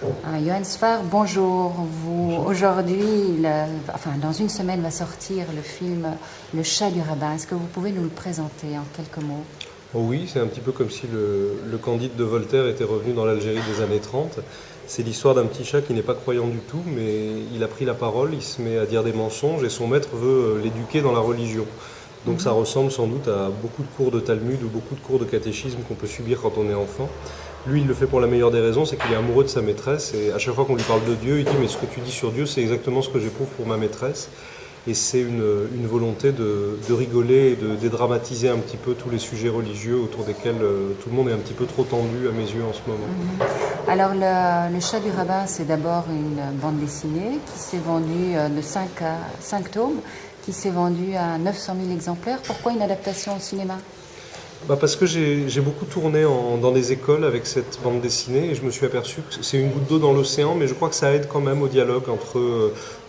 Johan Sfar, bonjour. Aujourd'hui, dans une semaine va sortir le film Le chat du rabbin. Est-ce que vous pouvez nous le présenter en quelques mots? Oh oui, c'est un petit peu comme si le Candide de Voltaire était revenu dans l'Algérie des années 30. C'est l'histoire d'un petit chat qui n'est pas croyant du tout, mais il a pris la parole, il se met à dire des mensonges et son maître veut l'éduquer dans la religion. Donc ça ressemble sans doute à beaucoup de cours de Talmud ou beaucoup de cours de catéchisme qu'on peut subir quand on est enfant. Lui, il le fait pour la meilleure des raisons, c'est qu'il est amoureux de sa maîtresse et à chaque fois qu'on lui parle de Dieu, il dit mais ce que tu dis sur Dieu, c'est exactement ce que j'éprouve pour ma maîtresse. Et c'est une volonté de rigoler et de dédramatiser un petit peu tous les sujets religieux autour desquels tout le monde est un petit peu trop tendu à mes yeux en ce moment. Alors, le chat du rabbin, c'est d'abord une bande dessinée qui s'est vendue de 5 tomes, qui s'est vendue à 900 000 exemplaires. Pourquoi une adaptation au cinéma? Parce que j'ai beaucoup tourné dans des écoles avec cette bande dessinée et je me suis aperçu que c'est une goutte d'eau dans l'océan, mais je crois que ça aide quand même au dialogue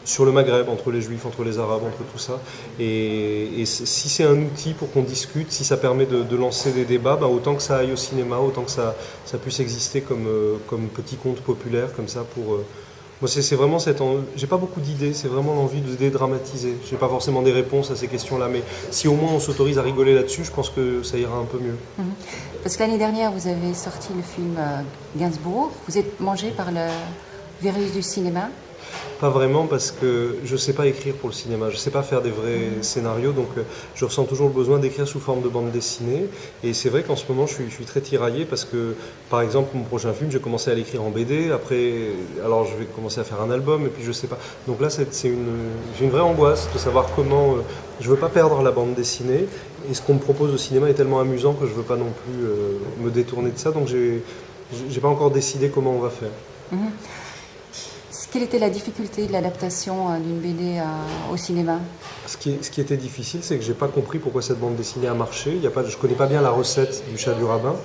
sur le Maghreb, entre les Juifs, entre les Arabes, entre tout ça. Et si c'est un outil pour qu'on discute, si ça permet de lancer des débats, autant que ça aille au cinéma, autant que ça puisse exister comme petit conte populaire, comme ça pour... Moi, c'est vraiment j'ai pas beaucoup d'idées, c'est vraiment l'envie de dédramatiser. J'ai pas forcément des réponses à ces questions-là, mais si au moins on s'autorise à rigoler là-dessus, je pense que ça ira un peu mieux. Parce que l'année dernière, vous avez sorti le film Gainsbourg. Vous êtes mangé par le virus du cinéma? Pas vraiment parce que je sais pas écrire pour le cinéma, je sais pas faire des vrais scénarios, donc je ressens toujours le besoin d'écrire sous forme de bande dessinée. Et c'est vrai qu'en ce moment je suis très tiraillé parce que par exemple mon prochain film j'ai commencé à l'écrire en BD, après alors je vais commencer à faire un album et puis je sais pas. Donc là j'ai une vraie angoisse de savoir comment, je veux pas perdre la bande dessinée et ce qu'on me propose au cinéma est tellement amusant que je veux pas non plus me détourner de ça, donc j'ai pas encore décidé comment on va faire. Quelle était la difficulté de l'adaptation d'une BD au cinéma? Ce qui était difficile, c'est que j'ai pas compris pourquoi cette bande dessinée a marché. Je connais pas bien la recette du chat du rabbin.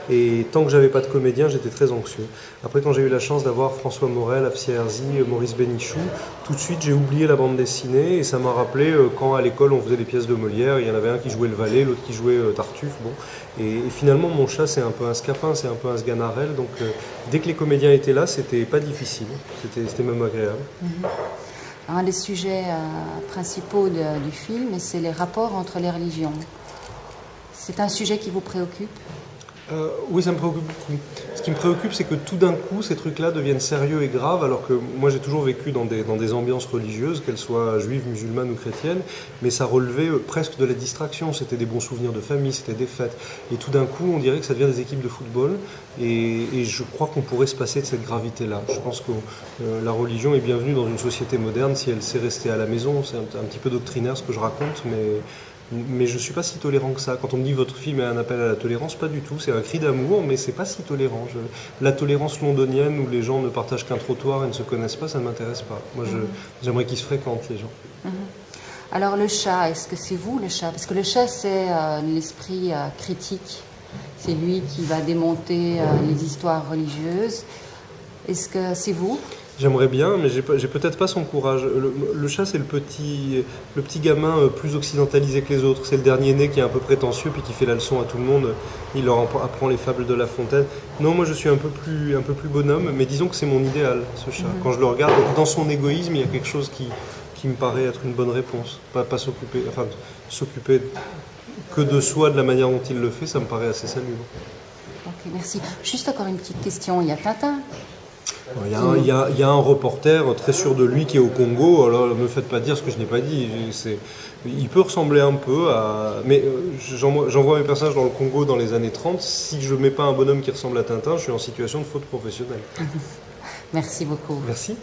Et tant que j'avais pas de comédien, j'étais très anxieux. Après, quand j'ai eu la chance d'avoir François Morel, Afsia Herzi, Maurice Bénichou, tout de suite j'ai oublié la bande dessinée et ça m'a rappelé quand à l'école on faisait des pièces de Molière, il y en avait un qui jouait le valet, l'autre qui jouait Tartuffe. Bon. Et finalement, mon chat, c'est un peu un scapin, c'est un peu un sganarelle. Donc dès que les comédiens étaient là, c'était pas difficile. C'était même agréable. Un des sujets principaux du film, c'est les rapports entre les religions. C'est un sujet qui vous préoccupe? Oui, ça me préoccupe beaucoup. Ce qui me préoccupe, c'est que tout d'un coup, ces trucs-là deviennent sérieux et graves, alors que moi j'ai toujours vécu dans des ambiances religieuses, qu'elles soient juives, musulmanes ou chrétiennes, mais ça relevait presque de la distraction. C'était des bons souvenirs de famille, c'était des fêtes. Et tout d'un coup, on dirait que ça devient des équipes de football, et je crois qu'on pourrait se passer de cette gravité-là. Je pense que la religion est bienvenue dans une société moderne si elle sait rester à la maison. C'est un petit peu doctrinaire ce que je raconte, mais je ne suis pas si tolérant que ça. Quand on me dit votre film est un appel à la tolérance, pas du tout. C'est un cri d'amour, mais c'est pas si tolérant. La tolérance londonienne où les gens ne partagent qu'un trottoir et ne se connaissent pas, ça ne m'intéresse pas. Moi, j'aimerais qu'ils se fréquentent, les gens. Alors le chat, est-ce que c'est vous le chat? Parce que le chat, c'est l'esprit critique. C'est lui qui va démonter les histoires religieuses. Est-ce que c'est vous? J'aimerais bien, mais j'ai peut-être pas son courage. Le chat, c'est le petit gamin plus occidentalisé que les autres. C'est le dernier né qui est un peu prétentieux puis qui fait la leçon à tout le monde. Il leur apprend les fables de La Fontaine. Non, moi je suis un peu plus bonhomme, mais disons que c'est mon idéal, ce chat. Quand je le regarde, dans son égoïsme, il y a quelque chose qui me paraît être une bonne réponse. Pas s'occuper que de soi de la manière dont il le fait, ça me paraît assez salubre. Ok, merci. Juste encore une petite question. Il y a Tintin. Il y a un reporter très sûr de lui qui est au Congo, alors ne me faites pas dire ce que je n'ai pas dit. Il peut ressembler un peu à... Mais j'envoie mes personnages dans le Congo dans les années 30. Si je ne mets pas un bonhomme qui ressemble à Tintin, je suis en situation de faute professionnelle. Merci beaucoup. Merci.